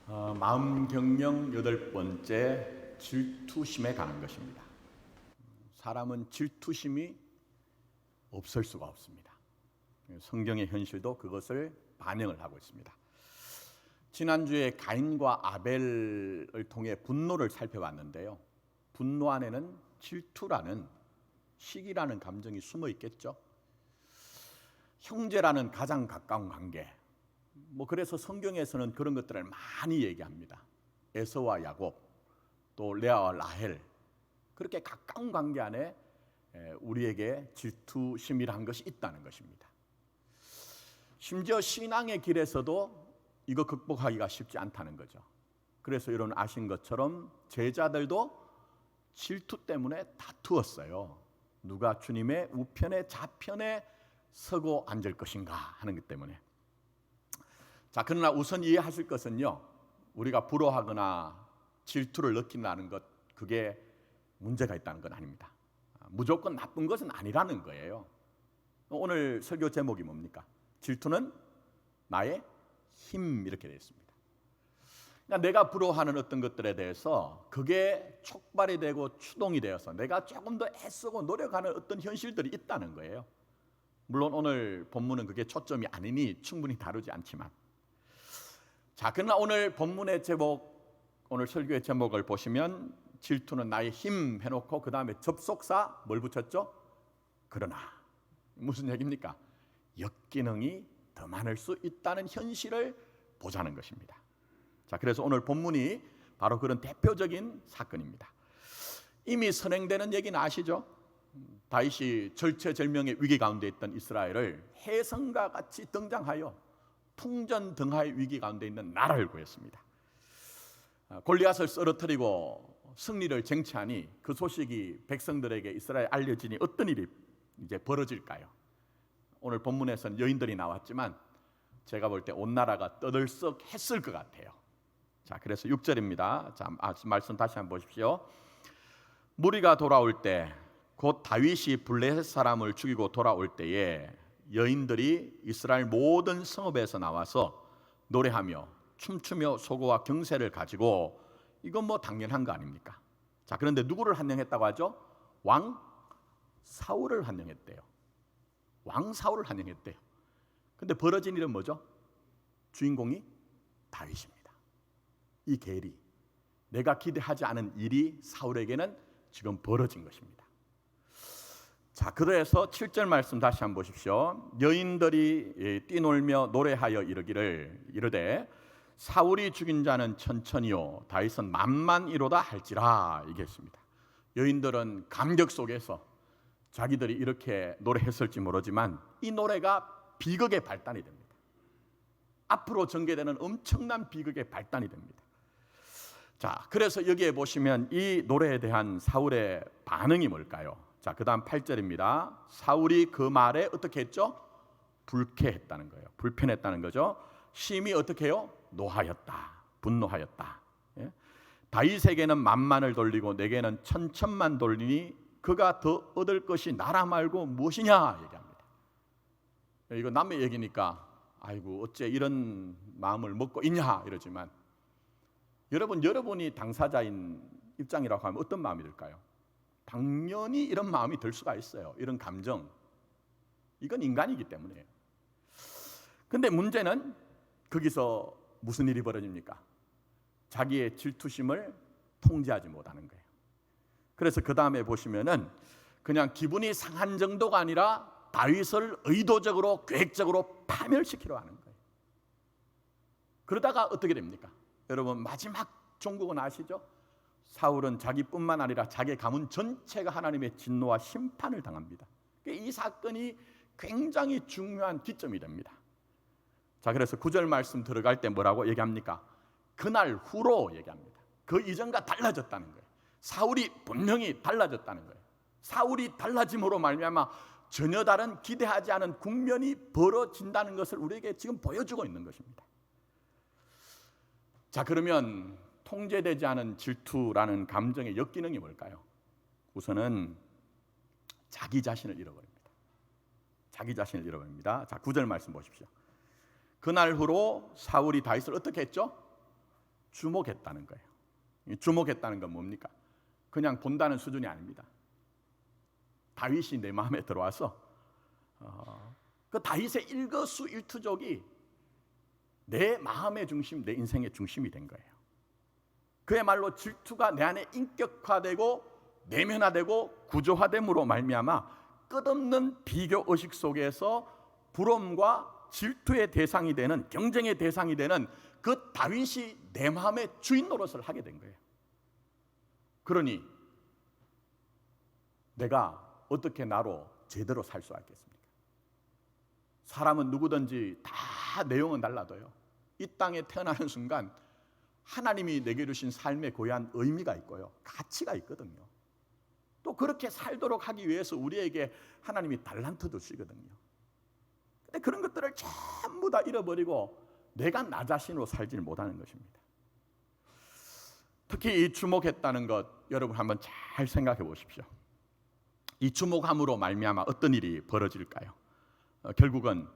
마음경영 8번째, 질투심에 관한 것입니다. 사람은 질투심이 없을 수가 없습니다. 성경의 현실도 그것을 반영을 하고 있습니다. 지난주에 가인과 아벨을 통해 분노를 살펴봤는데요, 분노 안에는 질투라는, 시기라는 감정이 숨어 있겠죠. 형제라는 가장 가까운 관계, 그래서 성경에서는 그런 것들을 많이 얘기합니다. 에서와 야곱, 또 레아와 라헬, 그렇게 가까운 관계 안에 우리에게 질투심이라는 것이 있다는 것입니다. 심지어 신앙의 길에서도 이거 극복하기가 쉽지 않다는 거죠. 그래서 여러분 아신 것처럼 제자들도 질투 때문에 다투었어요. 누가 주님의 우편에 좌편에 서고 앉을 것인가 하는 것 때문에. 자, 그러나 우선 이해하실 것은요, 우리가 부러워하거나 질투를 느낀다는 것, 그게 문제가 있다는 건 아닙니다. 무조건 나쁜 것은 아니라는 거예요. 오늘 설교 제목이 뭡니까? 질투는 나의 힘, 이렇게 되어 있습니다. 그러니까 내가 부러워하는 어떤 것들에 대해서 그게 촉발이 되고 추동이 되어서 내가 조금 더 애쓰고 노력하는 어떤 현실들이 있다는 거예요. 물론 오늘 본문은 그게 초점이 아니니 충분히 다루지 않지만, 자, 그러나 오늘 본문의 제목, 오늘 설교의 제목을 보시면 질투는 나의 힘 해놓고 그 다음에 접속사 뭘 붙였죠? 그러나. 무슨 얘기입니까? 역기능이 더 많을 수 있다는 현실을 보자는 것입니다. 자, 그래서 오늘 본문이 바로 그런 대표적인 사건입니다. 이미 선행되는 얘기는 아시죠? 다윗이 절체절명의 위기 가운데 있던 이스라엘을 혜성과 같이 등장하여 풍전등화의 위기 가운데 있는 나라를 구했습니다. 골리앗을 쓰러뜨리고 승리를 쟁취하니 그 소식이 백성들에게 이스라엘에 알려지니 어떤 일이 이제 벌어질까요? 오늘 본문에서는 여인들이 나왔지만 제가 볼 때 온 나라가 떠들썩했을 것 같아요. 자, 그래서 6절입니다. 자, 말씀 다시 한번 보십시오. 무리가 돌아올 때, 곧 다윗이 블레셋 사람을 죽이고 돌아올 때에 여인들이 이스라엘 모든 성읍에서 나와서 노래하며 춤추며 소고와 경세를 가지고, 이건 당연한 거 아닙니까? 자, 그런데 누구를 환영했다고 하죠? 왕 사울을 환영했대요. 왕 사울을 환영했대요. 근데 벌어진 일은 뭐죠? 주인공이 다윗입니다. 이 계리, 내가 기대하지 않은 일이 사울에게는 지금 벌어진 것입니다. 자, 그래서 7절 말씀 다시 한번 보십시오. 여인들이 뛰놀며 노래하여 이르되 사울이 죽인 자는 천천히요 다윗은 만만이로다 할지라, 얘기했습니다. 여인들은 감격 속에서 자기들이 이렇게 노래했을지 모르지만 이 노래가 비극의 발단이 됩니다. 앞으로 전개되는 엄청난 비극의 발단이 됩니다. 자, 그래서 여기에 보시면 이 노래에 대한 사울의 반응이 뭘까요? 자, 그 다음 8절입니다. 사울이 그 말에 어떻게 했죠? 불쾌했다는 거예요. 불편했다는 거죠. 심히 어떻게 해요? 노하였다, 분노하였다. 예? 다윗에게는 만만을 돌리고 내게는 천천만 돌리니 그가 더 얻을 것이 나라 말고 무엇이냐 얘기합니다. 이거 남의 얘기니까 아이고 어째 이런 마음을 먹고 있냐 이러지만, 여러분이 당사자인 입장이라고 하면 어떤 마음이 들까요? 당연히 이런 마음이 들 수가 있어요. 이런 감정, 이건 인간이기 때문이에요. 근데 문제는 거기서 무슨 일이 벌어집니까? 자기의 질투심을 통제하지 못하는 거예요. 그래서 그 다음에 보시면은 그냥 기분이 상한 정도가 아니라 다윗을 의도적으로 계획적으로 파멸시키려 하는 거예요. 그러다가 어떻게 됩니까? 여러분 마지막 종국은 아시죠? 사울은 자기뿐만 아니라 자기 가문 전체가 하나님의 진노와 심판을 당합니다. 이 사건이 굉장히 중요한 기점이 됩니다. 자, 그래서 9절 말씀 들어갈 때 뭐라고 얘기합니까? 그날 후로 얘기합니다. 그 이전과 달라졌다는 거예요. 사울이 분명히 달라졌다는 거예요. 사울이 달라짐으로 말미암아 전혀 다른 기대하지 않은 국면이 벌어진다는 것을 우리에게 지금 보여주고 있는 것입니다. 자, 그러면 통제되지 않은 질투라는 감정의 역기능이 뭘까요? 우선은 자기 자신을 잃어버립니다. 자기 자신을 잃어버립니다. 자, 9절 말씀 보십시오. 그날 후로 사울이 다윗을 어떻게 했죠? 주목했다는 거예요. 이 주목했다는 건 뭡니까? 그냥 본다는 수준이 아닙니다. 다윗이 내 마음에 들어와서 그 다윗의 일거수일투족이 내 마음의 중심, 내 인생의 중심이 된 거예요. 그야말로 질투가 내 안에 인격화되고 내면화되고 구조화됨으로 말미암아 끝없는 비교 의식 속에서 부러움과 질투의 대상이 되는, 경쟁의 대상이 되는 그 다윗이 내 마음의 주인 노릇을 하게 된 거예요. 그러니 내가 어떻게 나로 제대로 살 수 있겠습니까? 사람은 누구든지 다 내용은 달라도요, 이 땅에 태어나는 순간 하나님이 내게 주신 삶에 고유한 의미가 있고요, 가치가 있거든요. 또 그렇게 살도록 하기 위해서 우리에게 하나님이 달란트도 주시거든요. 근데 그런 것들을 전부 다 잃어버리고 내가 나 자신으로 살지 못하는 것입니다. 특히 이 주목했다는 것, 여러분 한번 잘 생각해 보십시오. 이 주목함으로 말미암아 어떤 일이 벌어질까요? 결국은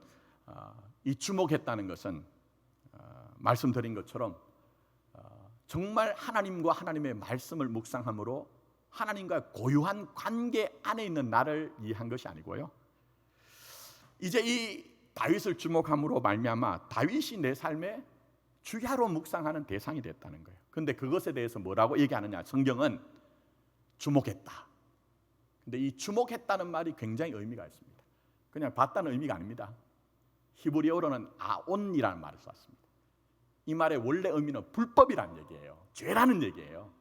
이 주목했다는 것은 말씀드린 것처럼 정말 하나님과 하나님의 말씀을 묵상함으로 하나님과 고유한 관계 안에 있는 나를 이해한 것이 아니고요, 이제 이 다윗을 주목함으로 말미암아 다윗이 내 삶의 주야로 묵상하는 대상이 됐다는 거예요. 그런데 그것에 대해서 뭐라고 얘기하느냐? 성경은 주목했다. 근데 이 주목했다는 말이 굉장히 의미가 있습니다. 그냥 봤다는 의미가 아닙니다. 히브리어로는 아온이라는 말을 썼습니다. 이 말의 원래 의미는 불법이라는 얘기예요. 죄라는 얘기예요.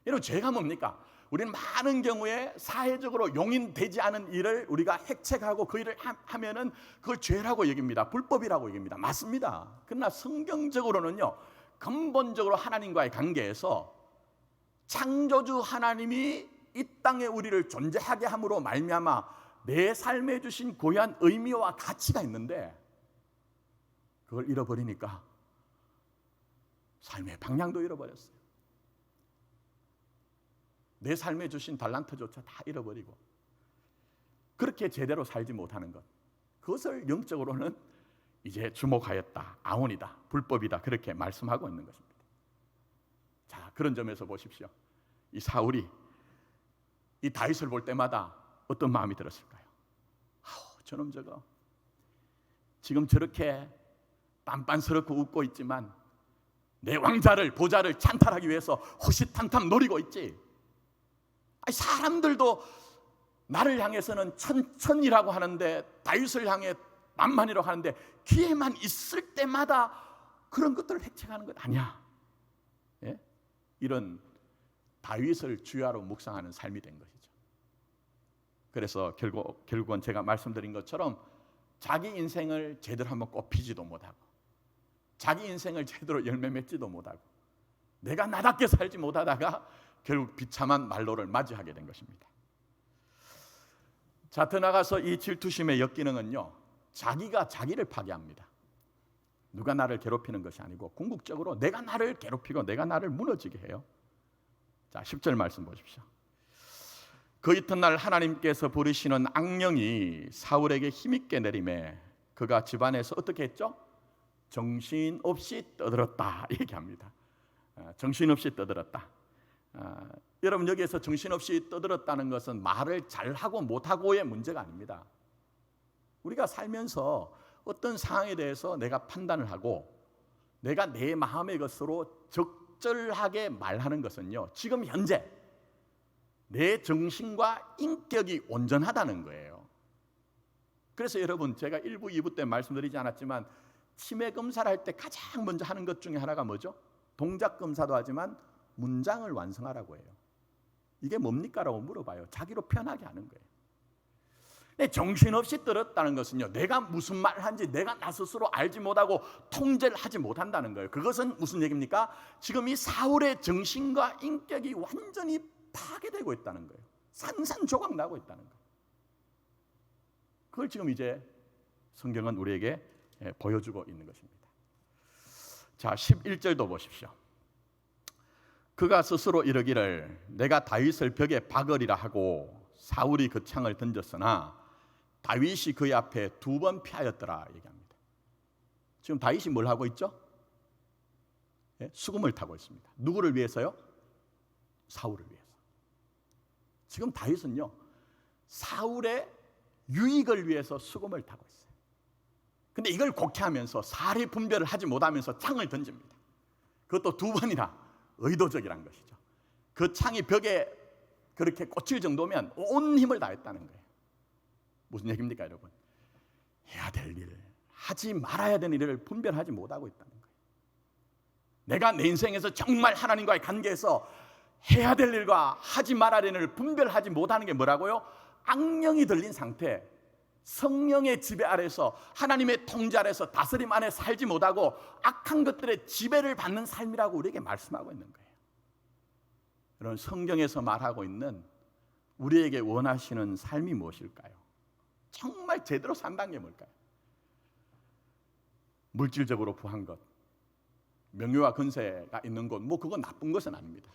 여러분, 죄가 뭡니까? 우리는 많은 경우에 사회적으로 용인되지 않은 일을 우리가 획책하고 그 일을 하면은 그걸 죄라고 얘기합니다. 불법이라고 얘기합니다. 맞습니다. 그러나 성경적으로는요, 근본적으로 하나님과의 관계에서 창조주 하나님이 이 땅에 우리를 존재하게 함으로 말미암아 내 삶에 주신 고유한 의미와 가치가 있는데 그걸 잃어버리니까 삶의 방향도 잃어버렸어요. 내 삶에 주신 달란트조차 다 잃어버리고 그렇게 제대로 살지 못하는 것, 그것을 영적으로는 이제 주목하였다, 아온이다, 불법이다, 그렇게 말씀하고 있는 것입니다. 자, 그런 점에서 보십시오. 이 사울이 이 다윗을 볼 때마다 어떤 마음이 들었을까요? 저놈 저거 지금 저렇게 빤빤스럽고 웃고 있지만 내 왕자를, 보좌를 찬탈하기 위해서 호시탐탐 노리고 있지. 사람들도 나를 향해서는 천천이라고 하는데, 다윗을 향해 만만이라고 하는데 기회만 있을 때마다 그런 것들을 획책하는 것 아니야. 예? 이런 다윗을 주야로 묵상하는 삶이 된 것이죠. 그래서 결국은 제가 말씀드린 것처럼 자기 인생을 제대로 한번 꼽히지도 못하고 자기 인생을 제대로 열매 맺지도 못하고 내가 나답게 살지 못하다가 결국 비참한 말로를 맞이하게 된 것입니다. 자, 더 나가서 이 질투심의 역기능은요, 자기가 자기를 파괴합니다. 누가 나를 괴롭히는 것이 아니고 궁극적으로 내가 나를 괴롭히고 내가 나를 무너지게 해요. 자, 10절 말씀 보십시오. 그 이튿날 하나님께서 부르시는 악령이 사울에게 힘있게 내림에 그가 집안에서 어떻게 했죠? 정신없이 떠들었다 얘기합니다. 정신없이 떠들었다. 여러분, 여기에서 정신없이 떠들었다는 것은 말을 잘하고 못하고의 문제가 아닙니다. 우리가 살면서 어떤 상황에 대해서 내가 판단을 하고 내가 내 마음의 것으로 적절하게 말하는 것은요, 지금 현재 내 정신과 인격이 온전하다는 거예요. 그래서 여러분, 제가 1부, 2부 때 말씀드리지 않았지만 치매 검사를 할 때 가장 먼저 하는 것 중에 하나가 뭐죠? 동작 검사도 하지만 문장을 완성하라고 해요. 이게 뭡니까? 라고 물어봐요. 자기로 편하게 하는 거예요. 근데 정신없이 들었다는 것은요, 내가 무슨 말을 하는지 내가 나 스스로 알지 못하고 통제를 하지 못한다는 거예요. 그것은 무슨 얘기입니까? 지금 이 사울의 정신과 인격이 완전히 파괴되고 있다는 거예요. 산산조각 나고 있다는 거예요. 그걸 지금 이제 성경은 우리에게 보여주고 있는 것입니다. 자, 11절도 보십시오. 그가 스스로 이르기를 내가 다윗을 벽에 박으리라 하고 사울이 그 창을 던졌으나 다윗이 그의 앞에 2번 피하였더라 얘기합니다. 지금 다윗이 뭘 하고 있죠? 수금을 타고 있습니다. 누구를 위해서요? 사울을 위해서. 지금 다윗은요, 사울의 유익을 위해서 수금을 타고 있어요. 근데 이걸 곡해하면서 사리 분별을 하지 못하면서 창을 던집니다. 그것도 2번이나 의도적이란 것이죠. 그 창이 벽에 그렇게 꽂힐 정도면 온 힘을 다했다는 거예요. 무슨 얘기입니까, 여러분? 해야 될 일, 하지 말아야 되는 일을 분별하지 못하고 있다는 거예요. 내가 내 인생에서 정말 하나님과의 관계에서 해야 될 일과 하지 말아야 되는 일을 분별하지 못하는 게 뭐라고요? 악령이 들린 상태, 성령의 지배 아래서, 하나님의 통제 아래서 다스림 안에 살지 못하고 악한 것들의 지배를 받는 삶이라고 우리에게 말씀하고 있는 거예요. 여러분, 성경에서 말하고 있는 우리에게 원하시는 삶이 무엇일까요? 정말 제대로 산다는 게 뭘까요? 물질적으로 부한 것, 명예와 권세가 있는 것, 그건 나쁜 것은 아닙니다.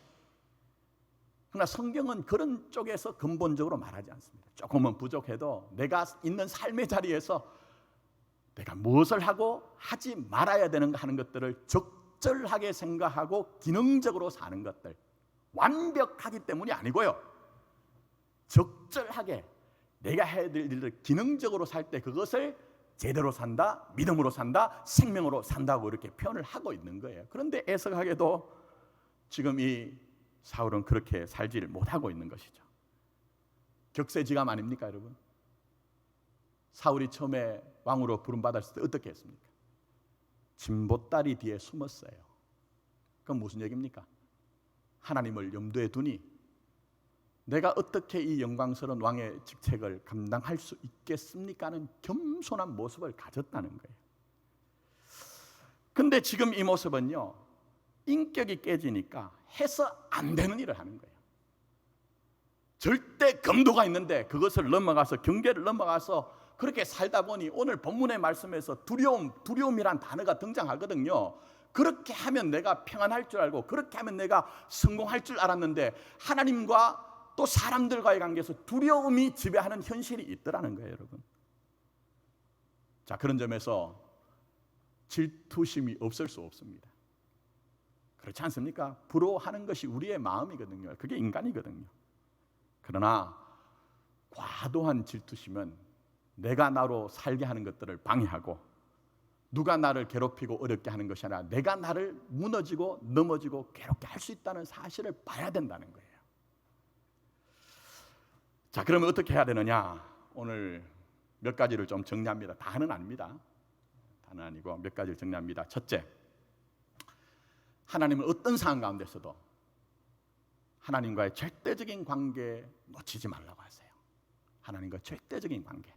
그러나 성경은 그런 쪽에서 근본적으로 말하지 않습니다. 조금은 부족해도 내가 있는 삶의 자리에서 내가 무엇을 하고 하지 말아야 되는가 하는 것들을 적절하게 생각하고 기능적으로 사는 것들, 완벽하기 때문이 아니고요, 적절하게 내가 해야 될 일을 기능적으로 살 때 그것을 제대로 산다, 믿음으로 산다, 생명으로 산다고 이렇게 표현을 하고 있는 거예요. 그런데 애석하게도 지금 이 사울은 그렇게 살지를 못하고 있는 것이죠. 격세지감 아닙니까, 여러분? 사울이 처음에 왕으로 부름받았을 때 어떻게 했습니까? 진보다리 뒤에 숨었어요. 그건 무슨 얘기입니까? 하나님을 염두에 두니 내가 어떻게 이 영광스러운 왕의 직책을 감당할 수 있겠습니까? 하는 겸손한 모습을 가졌다는 거예요. 근데 지금 이 모습은요, 인격이 깨지니까 해서 안 되는 일을 하는 거예요. 절대 검도가 있는데 그것을 넘어가서, 경계를 넘어가서 그렇게 살다 보니 오늘 본문의 말씀에서 두려움이란 단어가 등장하거든요. 그렇게 하면 내가 평안할 줄 알고, 그렇게 하면 내가 성공할 줄 알았는데 하나님과 또 사람들과의 관계에서 두려움이 지배하는 현실이 있더라는 거예요, 여러분. 자, 그런 점에서 질투심이 없을 수 없습니다. 그렇지 않습니까? 부러워하는 것이 우리의 마음이거든요. 그게 인간이거든요. 그러나 과도한 질투심은 내가 나로 살게 하는 것들을 방해하고, 누가 나를 괴롭히고 어렵게 하는 것이 아니라 내가 나를 무너지고 넘어지고 괴롭게 할 수 있다는 사실을 봐야 된다는 거예요. 자, 그러면 어떻게 해야 되느냐? 오늘 몇 가지를 좀 정리합니다. 다는 아닙니다. 다는 아니고 몇 가지를 정리합니다. 첫째, 하나님은 어떤 상황 가운데서도 하나님과의 절대적인 관계 놓치지 말라고 하세요. 하나님과 절대적인 관계.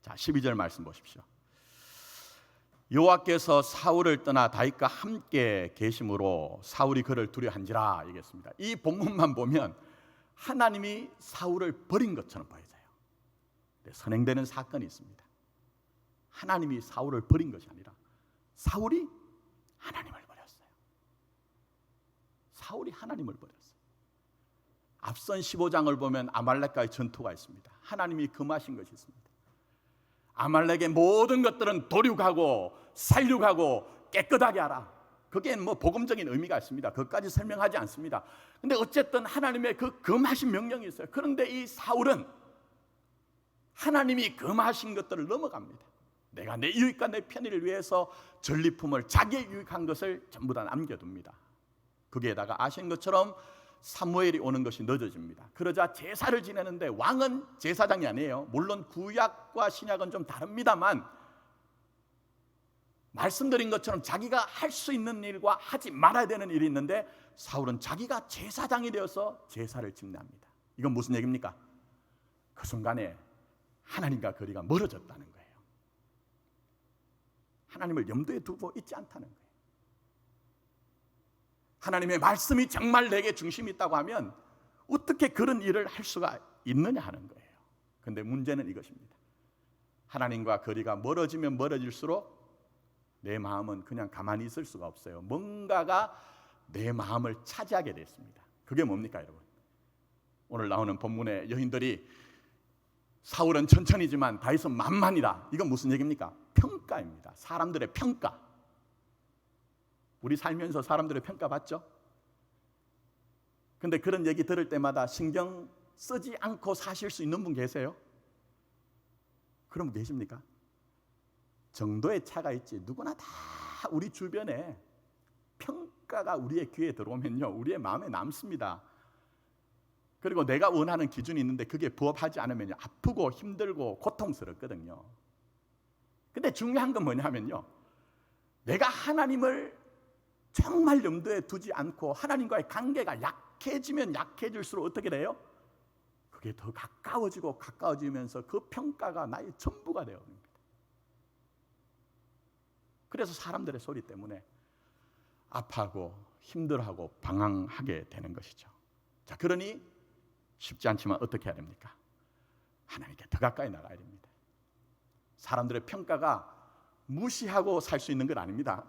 자, 12절 말씀 보십시오. 여호와께서 사울을 떠나 다윗과 함께 계심으로 사울이 그를 두려워한지라 얘기했습니다. 이 본문만 보면 하나님이 사울을 버린 것처럼 보여져요. 선행되는 사건이 있습니다. 하나님이 사울을 버린 것이 아니라 사울이 하나님을 버렸어요. 사울이 하나님을 버렸어요. 앞선 15장을 보면 아말렉과의 전투가 있습니다. 하나님이 금하신 것이 있습니다. 아말렉의 모든 것들은 도륙하고 살육하고 깨끗하게 하라. 그게 복음적인 의미가 있습니다. 그것까지 설명하지 않습니다. 근데 어쨌든 하나님의 그 금하신 명령이 있어요. 그런데 이 사울은 하나님이 금하신 것들을 넘어갑니다. 내가 내 유익과 내 편의를 위해서 전리품을, 자기의 유익한 것을 전부 다 남겨둡니다. 거기에다가 아시는 것처럼 사무엘이 오는 것이 늦어집니다. 그러자 제사를 지내는데, 왕은 제사장이 아니에요. 물론 구약과 신약은 좀 다릅니다만 말씀드린 것처럼 자기가 할 수 있는 일과 하지 말아야 되는 일이 있는데, 사울은 자기가 제사장이 되어서 제사를 집례합니다. 이건 무슨 얘기입니까? 그 순간에 하나님과 거리가 멀어졌다는 거예요. 하나님을 염두에 두고 있지 않다는 거예요. 하나님의 말씀이 정말 내게 중심이 있다고 하면 어떻게 그런 일을 할 수가 있느냐 하는 거예요. 그런데 문제는 이것입니다. 하나님과 거리가 멀어지면 멀어질수록 내 마음은 그냥 가만히 있을 수가 없어요. 뭔가가 내 마음을 차지하게 됐습니다. 그게 뭡니까, 여러분? 오늘 나오는 본문의 여인들이 사울은 천천히지만 다윗은 만만이다. 이건 무슨 얘기입니까? 평가입니다. 사람들의 평가. 우리 살면서 사람들의 평가받죠? 근데 그런 얘기 들을 때마다 신경 쓰지 않고 사실 수 있는 분 계세요? 그럼 계십니까? 정도의 차가 있지. 누구나 다 우리 주변에 평가가 우리의 귀에 들어오면요, 우리의 마음에 남습니다. 그리고 내가 원하는 기준이 있는데 그게 부합하지 않으면 아프고 힘들고 고통스럽거든요. 근데 중요한 건 뭐냐면요, 내가 하나님을 정말 염두에 두지 않고 하나님과의 관계가 약해지면 약해질수록 어떻게 돼요? 그게 더 가까워지고 가까워지면서 그 평가가 나의 전부가 되어옵니다. 그래서 사람들의 소리 때문에 아파하고 힘들어하고 방황하게 되는 것이죠. 자, 그러니 쉽지 않지만 어떻게 해야 됩니까? 하나님께 더 가까이 나가야 됩니다. 사람들의 평가가 무시하고 살 수 있는 건 아닙니다.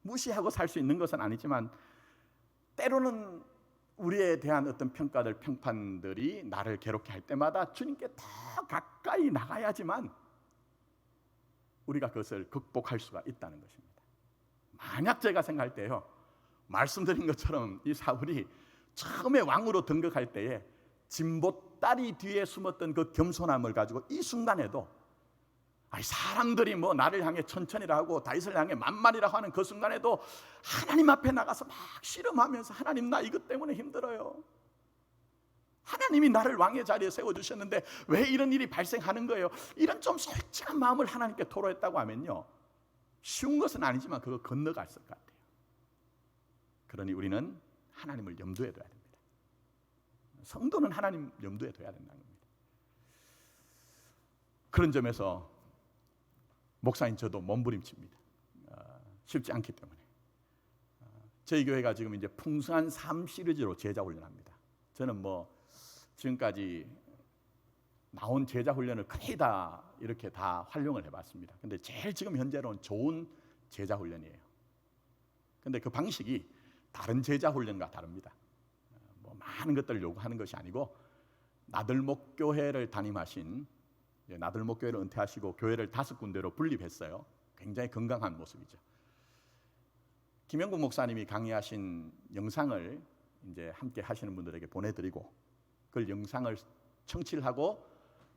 무시하고 살 수 있는 것은 아니지만 때로는 우리에 대한 어떤 평가들, 평판들이 나를 괴롭게 할 때마다 주님께 더 가까이 나가야지만 우리가 그것을 극복할 수가 있다는 것입니다. 만약 제가 생각할 때요, 말씀드린 것처럼 이 사울이 처음에 왕으로 등극할 때에 진보다리 뒤에 숨었던 그 겸손함을 가지고 이 순간에도 사람들이 뭐 나를 향해 천천히라 하고 다윗을 향해 만만이라고 하는 그 순간에도 하나님 앞에 나가서 막 씨름하면서 하나님, 나 이것 때문에 힘들어요. 하나님이 나를 왕의 자리에 세워주셨는데 왜 이런 일이 발생하는 거예요? 이런 좀 솔직한 마음을 하나님께 토로했다고 하면요, 쉬운 것은 아니지만 그거 건너갔을 것 같아요. 그러니 우리는 하나님을 염두에 둬야 됩니다. 성도는 하나님 염두에 둬야 된다는 겁니다. 그런 점에서 목사인 저도 몸부림칩니다. 쉽지 않기 때문에. 저희 교회가 지금 이제 풍성한 삶 시리즈로 제자 훈련합니다. 저는 뭐 지금까지 나온 제자 훈련을 거의 다 이렇게 다 활용을 해봤습니다. 근데 제일 지금 현재로는 좋은 제자 훈련이에요. 근데 그 방식이 다른 제자 훈련과 다릅니다. 뭐 많은 것들을 요구하는 것이 아니고, 나들목 교회를 담임하신, 나들목 교회를 은퇴하시고 교회를 5군데로 분립했어요. 굉장히 건강한 모습이죠. 김영국 목사님이 강의하신 영상을 이제 함께 하시는 분들에게 보내드리고, 그 영상을 청취를 하고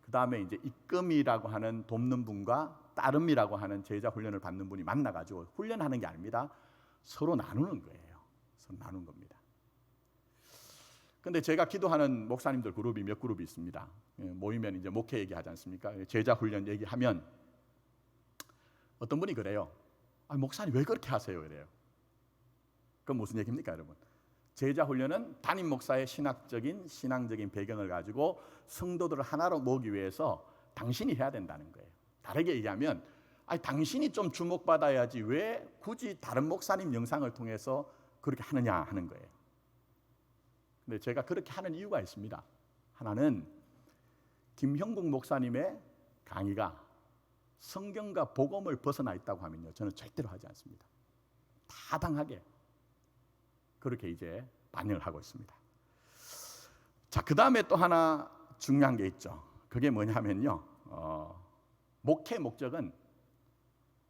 그 다음에 이제 입금이라고 하는 돕는 분과 따름이라고 하는 제자 훈련을 받는 분이 만나가지고 훈련하는 게 아닙니다. 서로 나누는 거예요. 서로 나누는 겁니다. 근데 제가 기도하는 목사님들 그룹이 몇 그룹이 있습니다. 모이면 이제 목회 얘기하지 않습니까? 제자 훈련 얘기하면 어떤 분이 그래요. 목사님 왜 그렇게 하세요? 이래요. 그건 무슨 얘기입니까, 여러분? 제자 훈련은 담임 목사의 신앙적인 배경을 가지고 성도들을 하나로 모으기 위해서 당신이 해야 된다는 거예요. 다르게 얘기하면 당신이 좀 주목받아야지 왜 굳이 다른 목사님 영상을 통해서 그렇게 하느냐 하는 거예요. 근데 제가 그렇게 하는 이유가 있습니다. 하나는 김형국 목사님의 강의가 성경과 복음을 벗어나 있다고 하면요, 저는 절대로 하지 않습니다. 타당하게 그렇게 이제 반영을 하고 있습니다. 자, 그 다음에 또 하나 중요한 게 있죠. 그게 뭐냐면요, 목회 목적은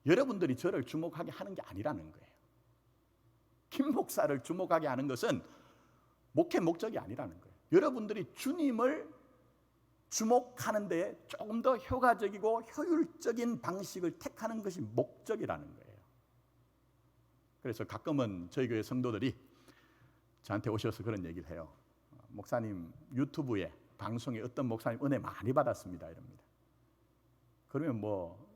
여러분들이 저를 주목하게 하는 게 아니라는 거예요. 김 목사를 주목하게 하는 것은 목회 목적이 아니라는 거예요. 여러분들이 주님을 주목하는 데 조금 더 효과적이고 효율적인 방식을 택하는 것이 목적이라는 거예요. 그래서 가끔은 저희 교회 성도들이 저한테 오셔서 그런 얘기를 해요. 목사님, 유튜브에 방송에 어떤 목사님 은혜 많이 받았습니다, 이럽니다. 그러면 뭐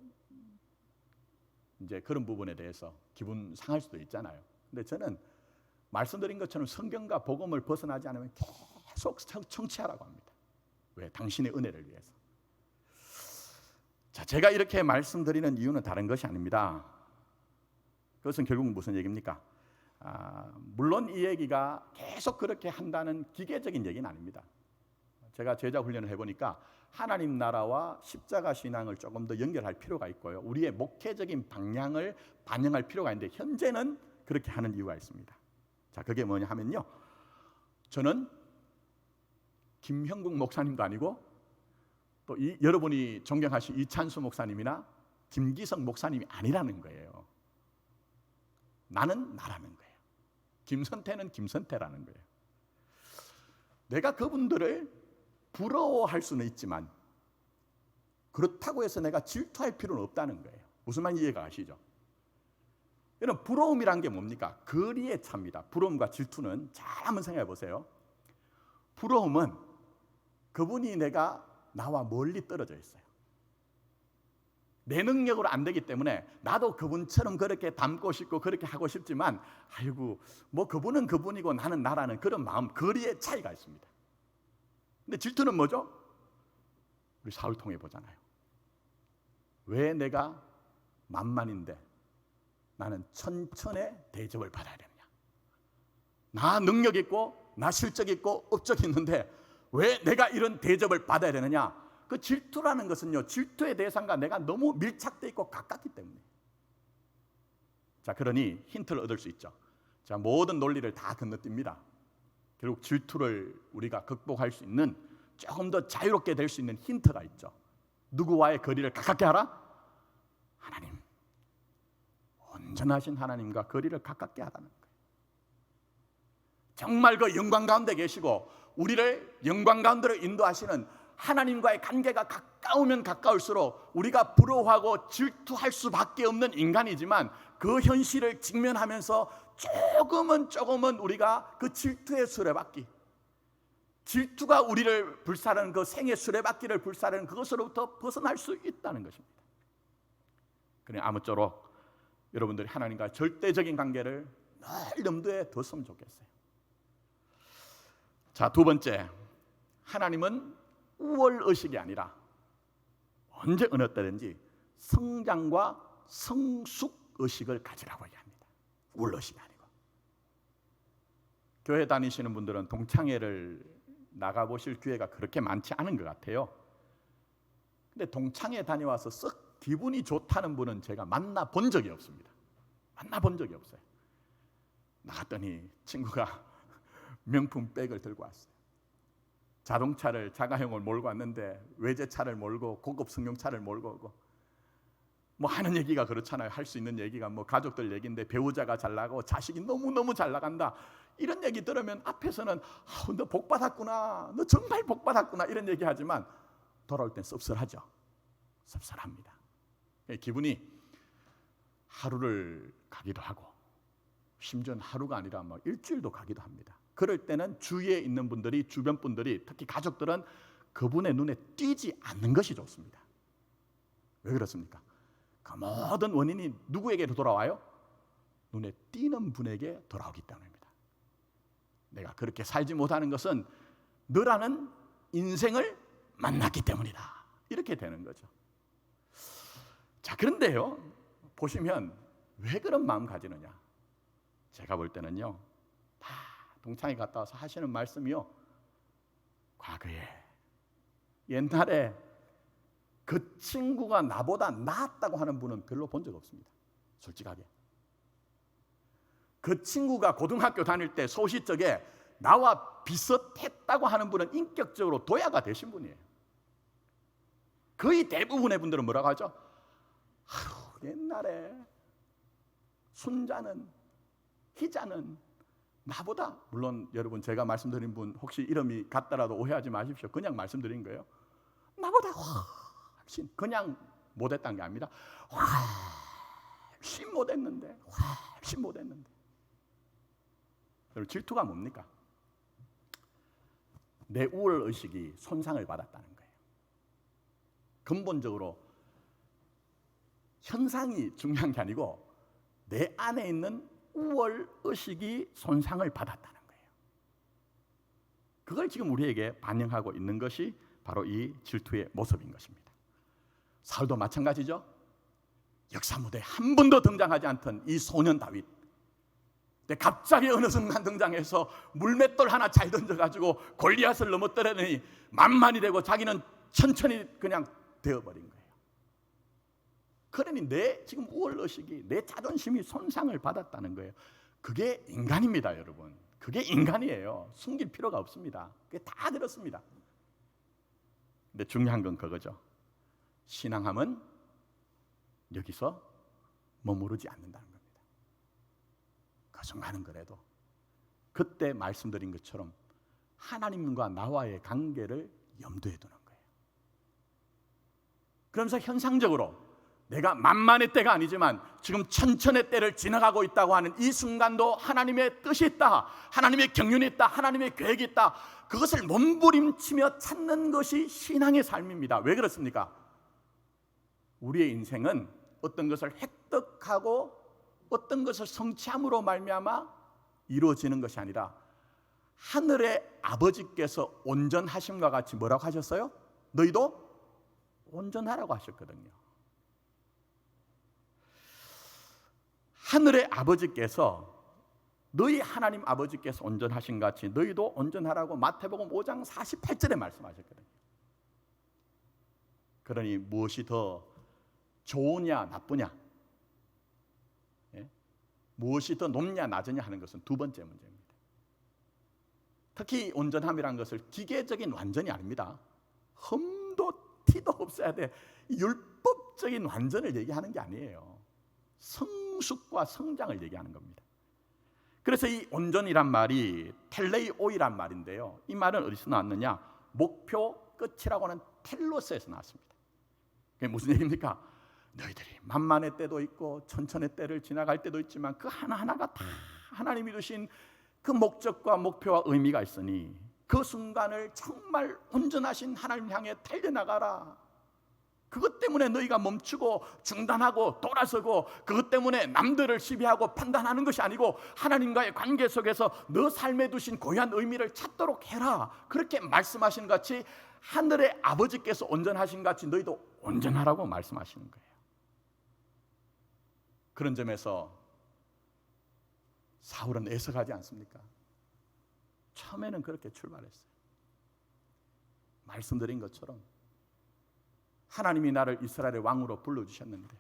이제 그런 부분에 대해서 기분 상할 수도 있잖아요. 근데 저는 말씀드린 것처럼 성경과 복음을 벗어나지 않으면 계속 청취하라고 합니다. 왜? 당신의 은혜를 위해서. 자, 제가 이렇게 말씀드리는 이유는 다른 것이 아닙니다. 그것은 결국 무슨 얘기입니까? 물론 이 얘기가 계속 그렇게 한다는 기계적인 얘기는 아닙니다. 제가 제자 훈련을 해보니까 하나님 나라와 십자가 신앙을 조금 더 연결할 필요가 있고요, 우리의 목회적인 방향을 반영할 필요가 있는데 현재는 그렇게 하는 이유가 있습니다. 자, 그게 뭐냐 하면요, 저는 김형국 목사님도 아니고 또 여러분이 존경하신 이찬수 목사님이나 김기성 목사님이 아니라는 거예요. 나는 나라는 거예요. 김선태는 김선태라는 거예요. 내가 그분들을 부러워할 수는 있지만 그렇다고 해서 내가 질투할 필요는 없다는 거예요. 무슨 말인지 이해가 가시죠? 여러분, 부러움이란 게 뭡니까? 거리의 차입니다. 부러움과 질투는 잘 한번 생각해 보세요. 부러움은 그분이 나와 멀리 떨어져 있어요. 내 능력으로 안 되기 때문에 나도 그분처럼 그렇게 닮고 싶고 그렇게 하고 싶지만 아이고 뭐 그분은 그분이고 나는 나라는 그런 마음, 거리의 차이가 있습니다. 근데 질투는 뭐죠? 우리 사울 통해 보잖아요. 왜 내가 만만인데 나는 천천의 대접을 받아야 되느냐? 나 능력 있고 나 실적 있고 업적 있는데 왜 내가 이런 대접을 받아야 되느냐? 그 질투라는 것은요, 질투의 대상과 내가 너무 밀착되어 있고 가깝기 때문에. 자, 그러니 힌트를 얻을 수 있죠. 자, 모든 논리를 다 건너뜁니다. 결국 질투를 우리가 극복할 수 있는 조금 더 자유롭게 될 수 있는 힌트가 있죠. 누구와의 거리를 가깝게 하라? 하나님, 온전하신 하나님과 거리를 가깝게 하라는 거예요. 정말 그 영광 가운데 계시고 우리를 영광 가운데로 인도하시는 하나님과의 관계가 가까우면 가까울수록 우리가 부러워하고 질투할 수밖에 없는 인간이지만 그 현실을 직면하면서 조금은 우리가 그 질투의 수레바퀴, 질투가 우리를 불사르는 그 생의 수레바퀴를 불사르는 그것으로부터 벗어날 수 있다는 것입니다. 그래, 아무쪼록 여러분들이 하나님과 절대적인 관계를 늘 염두에 뒀으면 좋겠어요. 자, 두 번째, 하나님은 우월의식이 아니라 언제 어느 때든지 성장과 성숙의식을 가지라고 얘기합니다. 우월의식이 아니고. 교회 다니시는 분들은 동창회를 나가보실 기회가 그렇게 많지 않은 것 같아요. 근데 동창회 다녀와서 썩 기분이 좋다는 분은 제가 만나본 적이 없습니다. 만나본 적이 없어요. 나갔더니 친구가 명품 백을 들고 왔어요. 자동차를 자가용을 몰고 왔는데 외제차를 몰고 고급 승용차를 몰고 오고 뭐 하는 얘기가 그렇잖아요. 할 수 있는 얘기가 뭐 가족들 얘기인데 배우자가 잘 나가고 자식이 너무너무 잘 나간다. 이런 얘기 들으면 앞에서는 너 복 받았구나. 너 정말 복 받았구나. 이런 얘기 하지만 돌아올 땐 씁쓸하죠. 씁쓸합니다. 기분이 하루를 가기도 하고 심지어는 하루가 아니라 뭐 일주일도 가기도 합니다. 그럴 때는 주위에 있는 분들이, 주변 분들이, 특히 가족들은 그분의 눈에 띄지 않는 것이 좋습니다. 왜 그렇습니까? 그 모든 원인이 누구에게로 돌아와요? 눈에 띄는 분에게 돌아오기 때문입니다. 내가 그렇게 살지 못하는 것은 너라는 인생을 만났기 때문이다. 이렇게 되는 거죠. 자, 그런데요, 보시면 왜 그런 마음 가지느냐? 제가 볼 때는요, 다 동창회 갔다 와서 하시는 말씀이요, 과거에 옛날에 그 친구가 나보다 낫다고 하는 분은 별로 본 적 없습니다. 솔직하게. 그 친구가 고등학교 다닐 때 소시적에 나와 비슷했다고 하는 분은 인격적으로 도야가 되신 분이에요. 거의 대부분의 분들은 뭐라고 하죠? 옛날에 순자는, 희자는 나보다, 물론 여러분 제가 말씀드린 분 혹시 이름이 같더라도 오해하지 마십시오. 그냥 말씀드린 거예요. 나보다 훨씬, 그냥 못했다는 게 아니라 훨씬 못했는데, 훨씬 못했는데. 여러분, 질투가 뭡니까? 내 우월의식이 손상을 받았다는 거예요. 근본적으로 현상이 중요한 게 아니고 내 안에 있는 우월의식이 손상을 받았다는 거예요. 그걸 지금 우리에게 반영하고 있는 것이 바로 이 질투의 모습인 것입니다. 사울도 마찬가지죠. 역사 무대에 한 번도 등장하지 않던 이 소년 다윗, 근데 갑자기 어느 순간 등장해서 물맷돌 하나 잘 던져가지고 골리앗을 넘어뜨리더니 만만이 되고 자기는 천천히 그냥 되어버린 거예요. 그러니 내 지금 우월의식이, 내 자존심이 손상을 받았다는 거예요. 그게 인간입니다, 여러분. 그게 인간이에요. 숨길 필요가 없습니다. 그게 다 그렇습니다. 근데 중요한 건 그거죠. 신앙함은 여기서 머무르지 않는다는 겁니다. 그 순간은 그래도 그때 말씀드린 것처럼 하나님과 나와의 관계를 염두에 두는 거예요. 그러면서 현상적으로 내가 만만의 때가 아니지만 지금 천천의 때를 지나가고 있다고 하는 이 순간도 하나님의 뜻이 있다, 하나님의 경륜이 있다, 하나님의 계획이 있다, 그것을 몸부림치며 찾는 것이 신앙의 삶입니다. 왜 그렇습니까? 우리의 인생은 어떤 것을 획득하고 어떤 것을 성취함으로 말미암아 이루어지는 것이 아니라 하늘의 아버지께서 온전하심과 같이 뭐라고 하셨어요? 너희도 온전하라고 하셨거든요. 하늘의 아버지께서, 너희 하나님 아버지께서 온전하신 같이 너희도 온전하라고 마태복음 5장 48절에 말씀하셨거든요. 그러니 무엇이 더 좋으냐 나쁘냐, 무엇이 더 높냐 낮으냐 하는 것은 두 번째 문제입니다. 특히 온전함이라는 것을 기계적인 완전이 아닙니다. 흠도 티도 없어야 돼, 율법적인 완전을 얘기하는 게 아니에요. 성숙과 성장을 얘기하는 겁니다. 그래서 이 온전이란 말이 텔레이오이란 말인데요, 이 말은 어디서 나왔느냐? 목표 끝이라고 하는 텔로스에서 나왔습니다. 그게 무슨 얘기입니까? 너희들이 만만의 때도 있고 천천의 때를 지나갈 때도 있지만 그 하나하나가 다 하나님이 두신 그 목적과 목표와 의미가 있으니 그 순간을 정말 온전하신 하나님 향해 달려나가라. 그것 때문에 너희가 멈추고 중단하고 돌아서고 그것 때문에 남들을 시비하고 판단하는 것이 아니고 하나님과의 관계 속에서 너 삶에 두신 고유한 의미를 찾도록 해라. 그렇게 말씀하신 같이 하늘의 아버지께서 온전하신 같이 너희도 온전하라고 말씀하시는 거예요. 그런 점에서 사울은 애석하지 않습니까? 처음에는 그렇게 출발했어요. 말씀드린 것처럼 하나님이 나를 이스라엘의 왕으로 불러주셨는데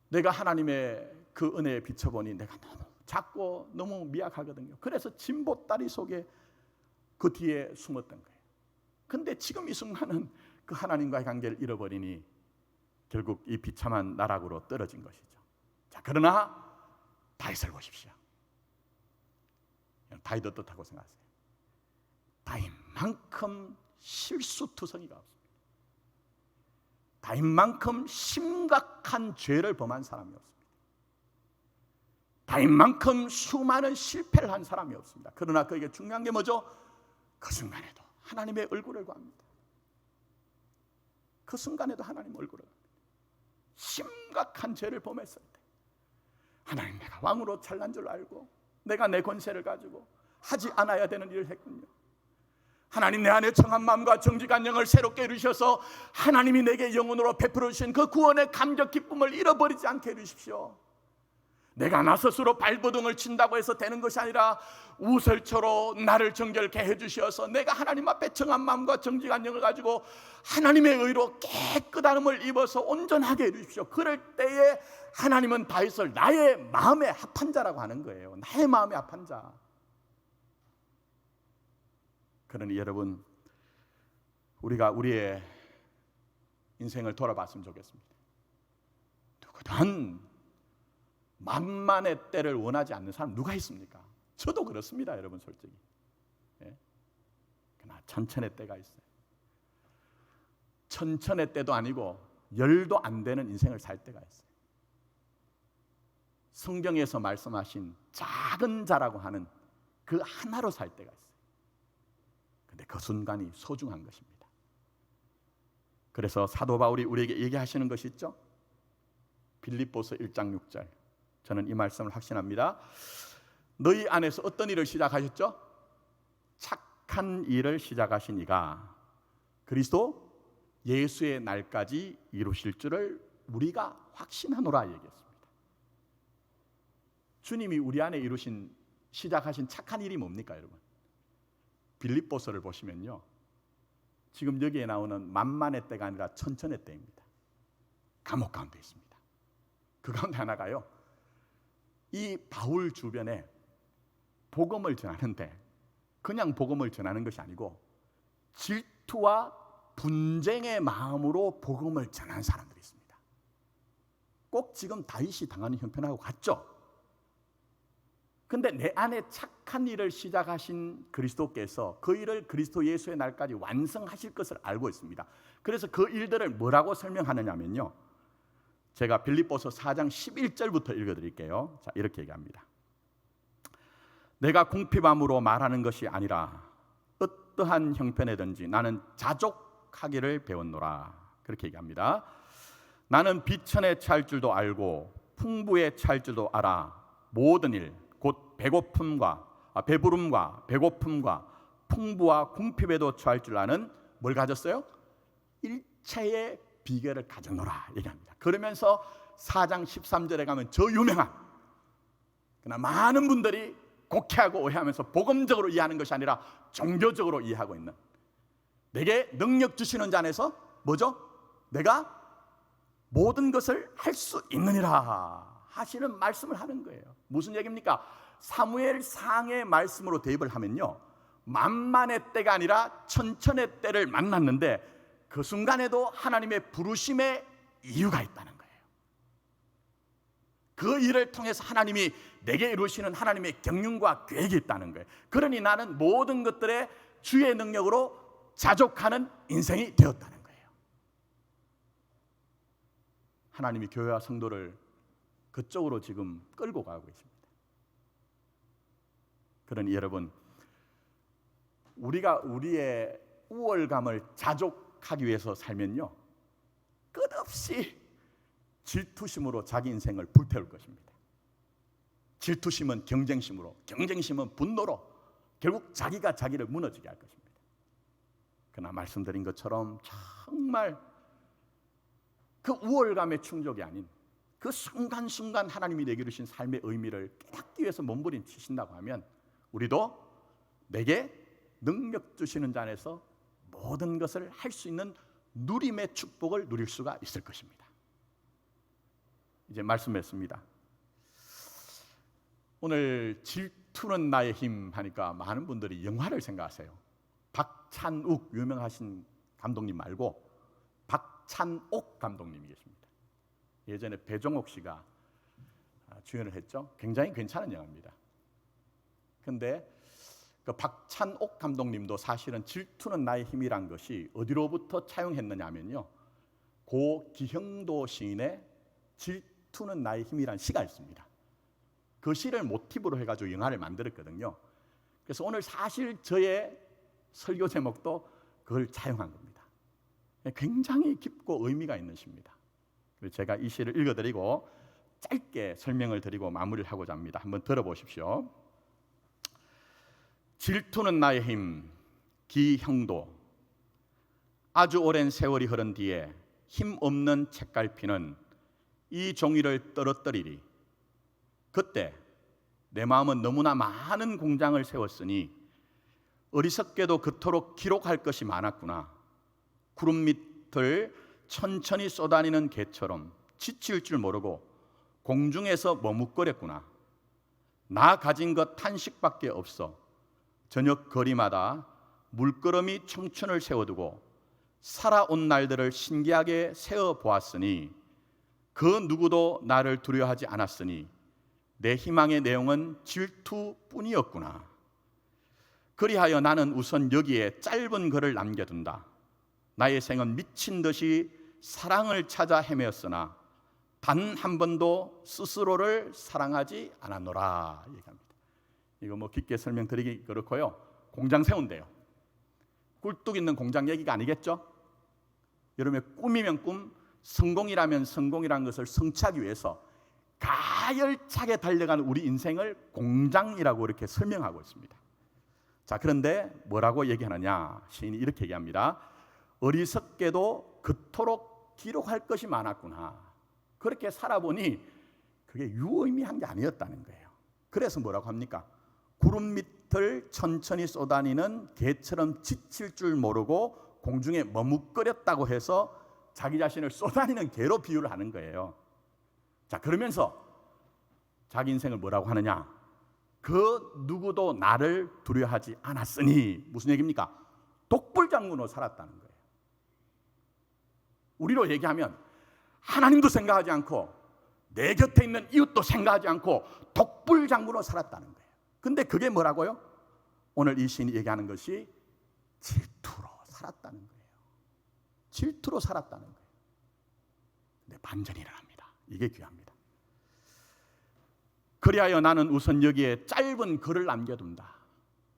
내가 하나님의 그 은혜에 비춰보니 내가 너무 작고 너무 미약하거든요. 그래서 진보다리 속에 그 뒤에 숨었던 거예요. 근데 지금 이 순간은 그 하나님과의 관계를 잃어버리니 결국 이 비참한 나락으로 떨어진 것이죠. 자, 그러나 다윗을 보십시오. 다윗 어떻다고 생각하세요? 다윗만큼 실수투성이가 없습니다. 다윗만큼 심각한 죄를 범한 사람이 없습니다. 다윗만큼 수많은 실패를 한 사람이 없습니다. 그러나 그에게 중요한 게 뭐죠? 그 순간에도 하나님의 얼굴을 구합니다. 그 순간에도 하나님 얼굴을 구합니다. 심각한 죄를 범했을 때 하나님, 내가 왕으로 잘난 줄 알고 내가 내 권세를 가지고 하지 않아야 되는 일을 했군요. 하나님, 내 안에 정한 마음과 정직한 영을 새롭게 이루셔서 하나님이 내게 영혼으로 베풀어 주신 그 구원의 감격 기쁨을 잃어버리지 않게 해주십시오. 내가 나 스스로 발버둥을 친다고 해서 되는 것이 아니라 우설초로 나를 정결케 해주셔서 내가 하나님 앞에 정한 마음과 정직한 영을 가지고 하나님의 의로 깨끗함을 입어서 온전하게 해주십시오. 그럴 때에 하나님은 다윗을 나의 마음에 합한 자라고 하는 거예요. 나의 마음에 합한 자. 그러니 여러분, 우리가 우리의 인생을 돌아봤으면 좋겠습니다. 누구든 만만의 때를 원하지 않는 사람 누가 있습니까? 저도 그렇습니다, 여러분, 솔직히. 그러나 천천의 때가 있어요. 천천의 때도 아니고 열도 안 되는 인생을 살 때가 있어요. 성경에서 말씀하신 작은 자라고 하는 그 하나로 살 때가 있어요. 근데 그 순간이 소중한 것입니다. 그래서 사도 바울이 우리에게 얘기하시는 것이 있죠. 빌립보서 1장 6절. 저는 이 말씀을 확신합니다. 너희 안에서 어떤 일을 시작하셨죠? 착한 일을 시작하신 이가 그리스도 예수의 날까지 이루실 줄을 우리가 확신하노라 얘기했습니다. 주님이 우리 안에 시작하신 착한 일이 뭡니까, 여러분? 빌립보서를 보시면요, 지금 여기에 나오는 만만의 때가 아니라 천천의 때입니다. 감옥 가운데 있습니다. 그 가운데 하나가요, 이 바울 주변에 복음을 전하는데 그냥 복음을 전하는 것이 아니고 질투와 분쟁의 마음으로 복음을 전하는 사람들이 있습니다. 꼭 지금 다윗이 당하는 형편하고 같죠? 근데 내 안에 착한 일을 시작하신 그리스도께서 그 일을 그리스도 예수의 날까지 완성하실 것을 알고 있습니다. 그래서 그 일들을 뭐라고 설명하느냐면요, 제가 빌립보서 4장 11절부터 읽어드릴게요. 자, 이렇게 얘기합니다. 내가 궁핍함으로 말하는 것이 아니라 어떠한 형편에든지 나는 자족하기를 배웠노라. 그렇게 얘기합니다. 나는 비천에 처할 줄도 알고 풍부에 처할 줄도 알아. 모든 일 곧 배부름과 배고픔과 풍부와 궁핍에도 처할 줄 아는 뭘 가졌어요? 일체의 비결을 가졌노라 얘기합니다. 그러면서 4장 13절에 가면 저 유명한, 그러나 많은 분들이 곡해하고 오해하면서 복음적으로 이해하는 것이 아니라 종교적으로 이해하고 있는, 내게 능력 주시는 자 안에서 뭐죠? 내가 모든 것을 할 수 있느니라 하시는 말씀을 하는 거예요. 무슨 얘기입니까? 사무엘상의 말씀으로 대입을 하면요, 만만의 때가 아니라 천천의 때를 만났는데 그 순간에도 하나님의 부르심의 이유가 있다는 거예요. 그 일을 통해서 하나님이 내게 이루시는 하나님의 경륜과 계획이 있다는 거예요. 그러니 나는 모든 것들에 주의 능력으로 자족하는 인생이 되었다는 거예요. 하나님이 교회와 성도를 그쪽으로 지금 끌고 가고 있습니다. 그러니 여러분, 우리가 우리의 우월감을 자족하기 위해서 살면요, 끝없이 질투심으로 자기 인생을 불태울 것입니다. 질투심은 경쟁심으로, 경쟁심은 분노로 결국 자기가 자기를 무너지게 할 것입니다. 그러나 말씀드린 것처럼 정말 그 우월감의 충족이 아닌 그 순간순간 하나님이 내게 주신 삶의 의미를 깨닫기 위해서 몸부림치신다고 하면 우리도 내게 능력 주시는 자 안에서 모든 것을 할 수 있는 누림의 축복을 누릴 수가 있을 것입니다. 이제 말씀했습니다. 오늘 질투는 나의 힘 하니까 많은 분들이 영화를 생각하세요. 박찬욱 유명하신 감독님 말고 박찬옥 감독님이 계십니다. 예전에 배종옥 씨가 주연을 했죠. 굉장히 괜찮은 영화입니다. 근데 그 박찬옥 감독님도 사실은 질투는 나의 힘이란 것이 어디로부터 차용했느냐 하면요, 고 기형도 시인의 질투는 나의 힘이란 시가 있습니다. 그 시를 모티브로 해가지고 영화를 만들었거든요. 그래서 오늘 사실 저의 설교 제목도 그걸 차용한 겁니다. 굉장히 깊고 의미가 있는 시입니다. 그래서 제가 이 시를 읽어드리고 짧게 설명을 드리고 마무리를 하고자 합니다. 한번 들어보십시오. 질투는 나의 힘, 기형도. 아주 오랜 세월이 흐른 뒤에 힘없는 책갈피는 이 종이를 떨어뜨리리. 그때 내 마음은 너무나 많은 공장을 세웠으니 어리석게도 그토록 기록할 것이 많았구나. 구름 밑을 천천히 쏘다니는 개처럼 지칠 줄 모르고 공중에서 머뭇거렸구나. 나 가진 것 한식밖에 없어. 저녁 거리마다 물끄러미 청춘을 세워두고 살아온 날들을 신기하게 세어보았으니 그 누구도 나를 두려워하지 않았으니 내 희망의 내용은 질투뿐이었구나. 그리하여 나는 우선 여기에 짧은 글을 남겨둔다. 나의 생은 미친 듯이 사랑을 찾아 헤매었으나 단 한 번도 스스로를 사랑하지 않았노라 얘기합니다. 이거 뭐 깊게 설명드리기 그렇고요. 공장 세운대요. 꿀뚝 있는 공장 얘기가 아니겠죠? 여러분의 꿈이면 꿈, 성공이라면 성공이라는 것을 성취하기 위해서 가열차게 달려가는 우리 인생을 공장이라고 이렇게 설명하고 있습니다. 자, 그런데 뭐라고 얘기하느냐? 시인이 이렇게 얘기합니다. 어리석게도 그토록 기록할 것이 많았구나. 그렇게 살아보니 그게 유의미한 게 아니었다는 거예요. 그래서 뭐라고 합니까? 구름 밑을 천천히 쏘다니는 개처럼 지칠 줄 모르고 공중에 머뭇거렸다고 해서 자기 자신을 쏘다니는 개로 비유를 하는 거예요. 자, 그러면서 자기 인생을 뭐라고 하느냐? 그 누구도 나를 두려워하지 않았으니, 무슨 얘기입니까? 독불장군으로 살았다는 거예요. 우리로 얘기하면 하나님도 생각하지 않고 내 곁에 있는 이웃도 생각하지 않고 독불장군으로 살았다는 거예요. 근데 그게 뭐라고요? 오늘 이 시인이 얘기하는 것이 질투로 살았다는 거예요. 질투로 살았다는 거예요. 근데 반전이 일어납니다. 이게 귀합니다. 그리하여 나는 우선 여기에 짧은 글을 남겨둔다.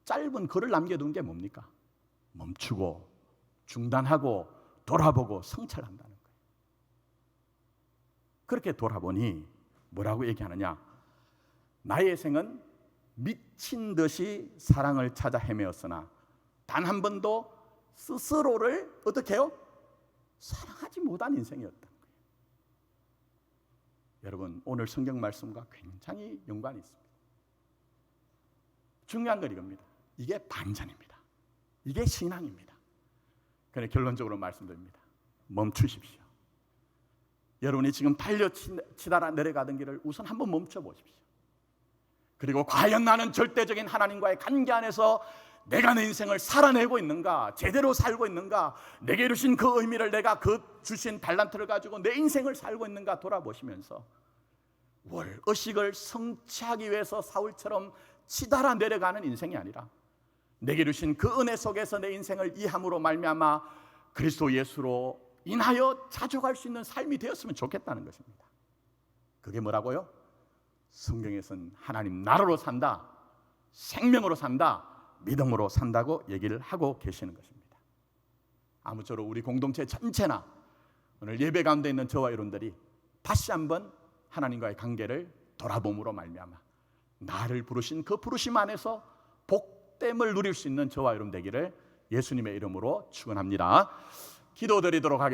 짧은 글을 남겨둔 게 뭡니까? 멈추고 중단하고 돌아보고 성찰한다는 거예요. 그렇게 돌아보니 뭐라고 얘기하느냐? 나의 생은 미친 듯이 사랑을 찾아 헤매었으나 단 한 번도 스스로를 어떻게 해요? 사랑하지 못한 인생이었다. 여러분, 오늘 성경 말씀과 굉장히 연관이 있습니다. 중요한 건 이겁니다. 이게 반전입니다. 이게 신앙입니다. 그래서 결론적으로 말씀드립니다. 멈추십시오. 여러분이 지금 달려치다라 내려가던 길을 우선 한번 멈춰 보십시오. 그리고 과연 나는 절대적인 하나님과의 관계 안에서 내가 내 인생을 살아내고 있는가, 제대로 살고 있는가, 내게 주신 그 의미를 내가 그 주신 달란트를 가지고 내 인생을 살고 있는가 돌아보시면서 의식을 성취하기 위해서 사울처럼 치달아 내려가는 인생이 아니라 내게 주신 그 은혜 속에서 내 인생을 이함으로 말미암아 그리스도 예수로 인하여 자족할 수 있는 삶이 되었으면 좋겠다는 것입니다. 그게 뭐라고요? 성경에서는 하나님 나라로 산다, 생명으로 산다, 믿음으로 산다고 얘기를 하고 계시는 것입니다. 아무쪼록 우리 공동체 전체나 오늘 예배 가운데 있는 저와 여러분들이 다시 한번 하나님과의 관계를 돌아봄으로 말미암아 나를 부르신 그 부르심 안에서 복됨을 누릴 수 있는 저와 여러분 되기를 예수님의 이름으로 축원합니다. 기도드리도록 하겠습니다.